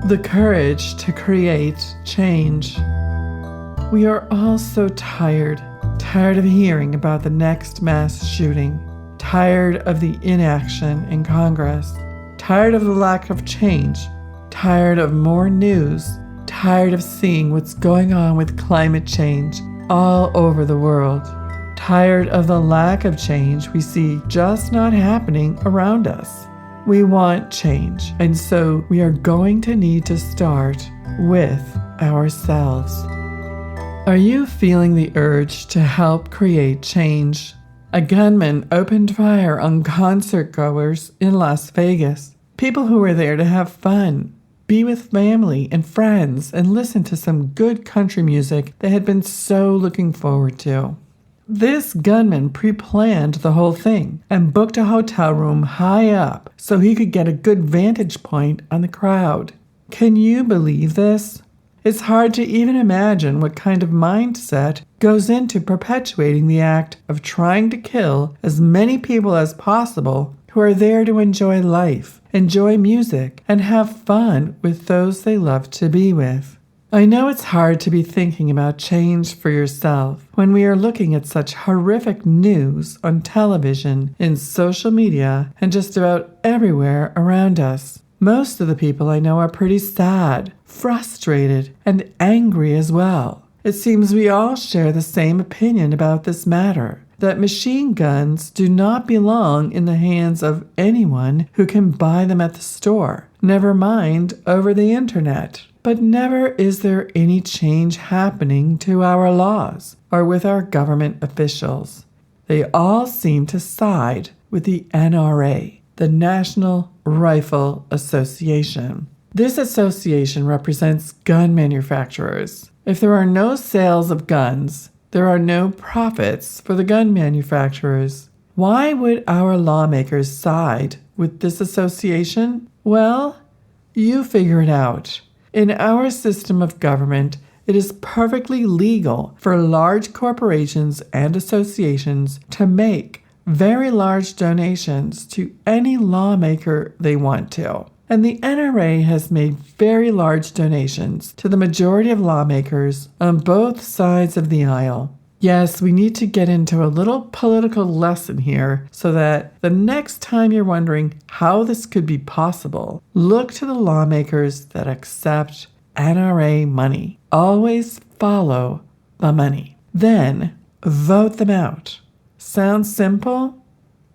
the courage to create change. We are all so tired of hearing about the next mass shooting, tired of the inaction in Congress, tired of the lack of change, tired of more news, tired of seeing what's going on with climate change all over the world, tired of the lack of change we see just not happening around us. We want change, and so we are going to need to start with ourselves. Are you feeling the urge to help create change? A gunman opened fire on concert goers in Las Vegas, people who were there to have fun, be with family and friends, and listen to some good country music they had been so looking forward to. This gunman pre-planned the whole thing and booked a hotel room high up so he could get a good vantage point on the crowd. Can you believe this? It's hard to even imagine what kind of mindset goes into perpetuating the act of trying to kill as many people as possible who are there to enjoy life, enjoy music, and have fun with those they love to be with. I know it's hard to be thinking about change for yourself when we are looking at such horrific news on television, in social media, and just about everywhere around us. Most of the people I know are pretty sad, frustrated, and angry as well. It seems we all share the same opinion about this matter, that machine guns do not belong in the hands of anyone who can buy them at the store, never mind over the internet. But never is there any change happening to our laws or with our government officials. They all seem to side with the NRA, the National Rifle Association. This association represents gun manufacturers. If there are no sales of guns, there are no profits for the gun manufacturers. Why would our lawmakers side with this association? Well, you figure it out. In our system of government, it is perfectly legal for large corporations and associations to make very large donations to any lawmaker they want to. And the NRA has made very large donations to the majority of lawmakers on both sides of the aisle. Yes, we need to get into a little political lesson here so that the next time you're wondering how this could be possible, look to the lawmakers that accept NRA money. Always follow the money. Then vote them out. Sounds simple?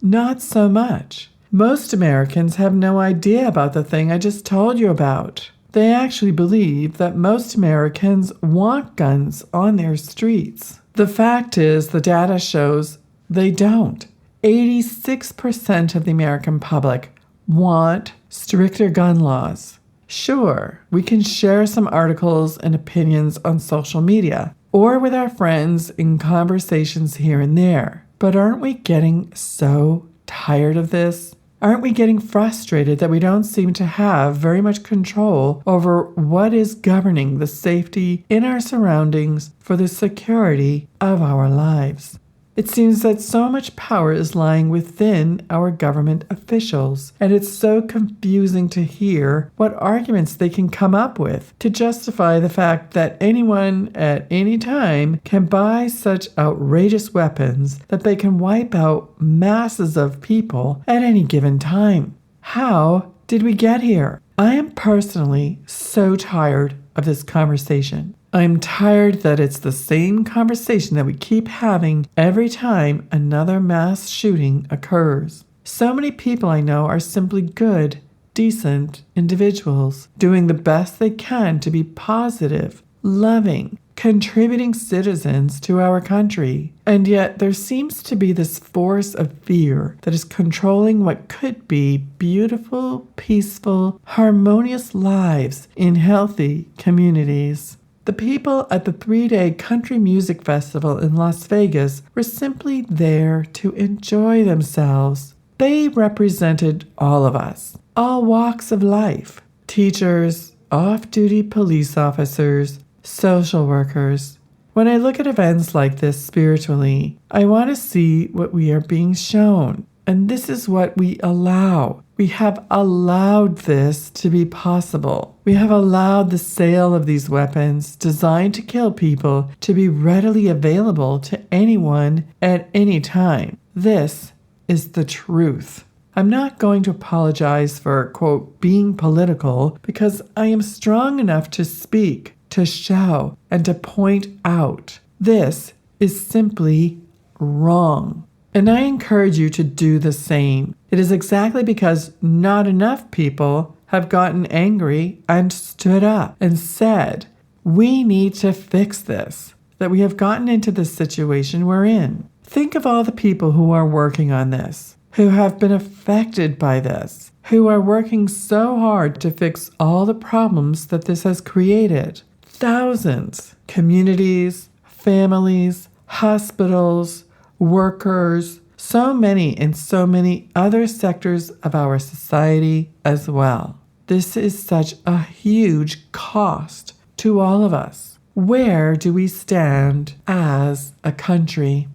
Not so much. Most Americans have no idea about the thing I just told you about. They actually believe that most Americans want guns on their streets. The fact is, the data shows they don't. 86% of the American public want stricter gun laws. Sure, we can share some articles and opinions on social media or with our friends in conversations here and there. But aren't we getting so tired of this? Aren't we getting frustrated that we don't seem to have very much control over what is governing the safety in our surroundings for the security of our lives? It seems that so much power is lying within our government officials, and it's so confusing to hear what arguments they can come up with to justify the fact that anyone at any time can buy such outrageous weapons that they can wipe out masses of people at any given time. How did we get here? I am personally so tired of this conversation. I'm tired that it's the same conversation that we keep having every time another mass shooting occurs. So many people I know are simply good, decent individuals, doing the best they can to be positive, loving, contributing citizens to our country. And yet there seems to be this force of fear that is controlling what could be beautiful, peaceful, harmonious lives in healthy communities. The people at the 3-day country music festival in Las Vegas were simply there to enjoy themselves. They represented all of us, all walks of life, teachers, off-duty police officers, social workers. When I look at events like this spiritually, I want to see what we are being shown. And this is what we allow. We have allowed this to be possible. We have allowed the sale of these weapons designed to kill people to be readily available to anyone at any time. This is the truth. I'm not going to apologize for, quote, being political because I am strong enough to speak, to show, and to point out. This is simply wrong. And I encourage you to do the same. It is exactly because not enough people have gotten angry and stood up and said, we need to fix this, that we have gotten into this situation we're in. Think of all the people who are working on this, who have been affected by this, who are working so hard to fix all the problems that this has created. Thousands, communities, families, hospitals, workers, so many in so many other sectors of our society as well. This is such a huge cost to all of us. Where do we stand as a country?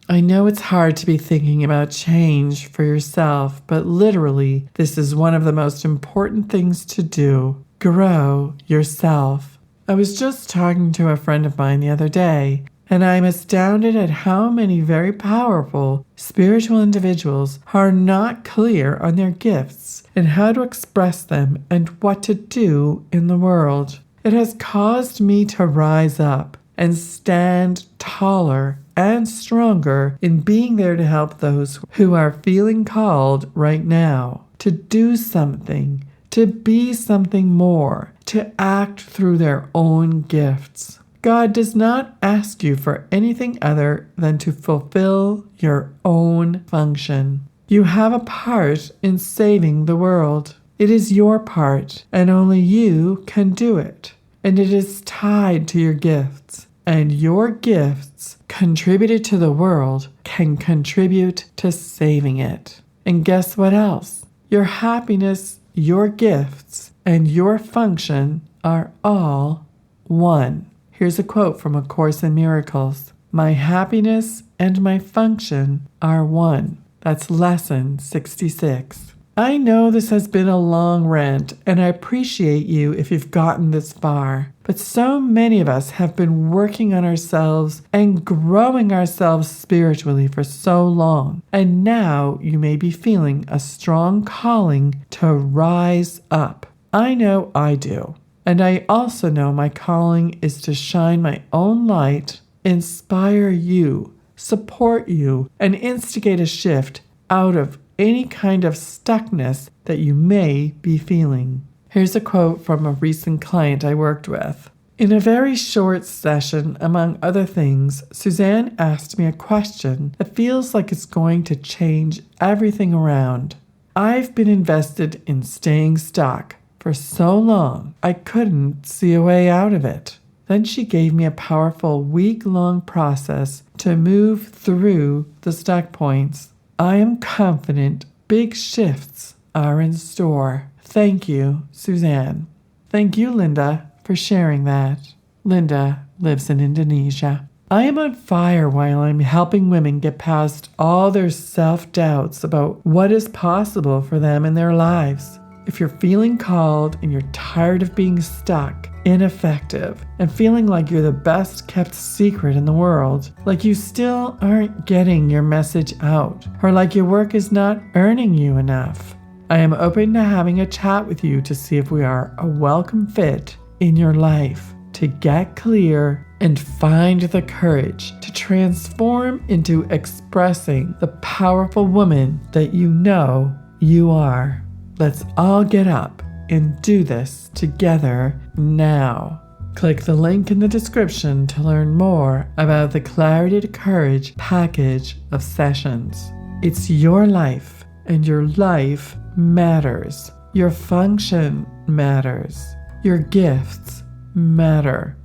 I know it's hard to be thinking about change for yourself, but literally, this is one of the most important things to do. Grow yourself. I was just talking to a friend of mine the other day, and I'm astounded at how many very powerful spiritual individuals are not clear on their gifts and how to express them and what to do in the world. It has caused me to rise up and stand taller and stronger in being there to help those who are feeling called right now to do something, to be something more, to act through their own gifts. God does not ask you for anything other than to fulfill your own function. You have a part in saving the world. It is your part, and only you can do it. And it is tied to your gifts. And your gifts contributed to the world can contribute to saving it. And guess what else? Your happiness, your gifts, and your function are all one. Here's a quote from A Course in Miracles. My happiness and my function are one. That's lesson 66. I know this has been a long rant, and I appreciate you if you've gotten this far. But so many of us have been working on ourselves and growing ourselves spiritually for so long. And now you may be feeling a strong calling to rise up. I know I do. And I also know my calling is to shine my own light, inspire you, support you, and instigate a shift out of any kind of stuckness that you may be feeling. Here's a quote from a recent client I worked with. In a very short session, among other things, Suzanne asked me a question that feels like it's going to change everything around. I've been invested in staying stuck for so long, I couldn't see a way out of it. Then she gave me a powerful week-long process to move through the stuck points. I am confident big shifts are in store. Thank you, Suzanne. Thank you, Linda, for sharing that. Linda lives in Indonesia. I am on fire while I'm helping women get past all their self-doubts about what is possible for them in their lives. If you're feeling called and you're tired of being stuck, ineffective, and feeling like you're the best kept secret in the world, like you still aren't getting your message out, or like your work is not earning you enough, I am open to having a chat with you to see if we are a welcome fit in your life to get clear and find the courage to transform into expressing the powerful woman that you know you are. Let's all get up and do this together now. Click the link in the description to learn more about the Clarity to Courage package of sessions. It's your life, and your life matters. Your function matters. Your gifts matter.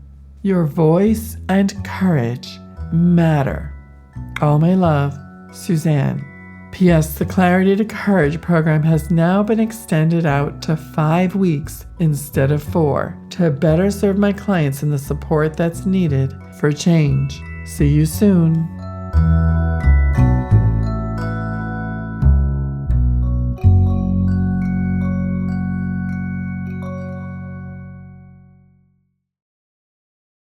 Your voice and courage matter. All my love, Suzanne. P.S. The Clarity to Courage program has now been extended out to 5 weeks instead of 4 to better serve my clients in the support that's needed for change. See you soon.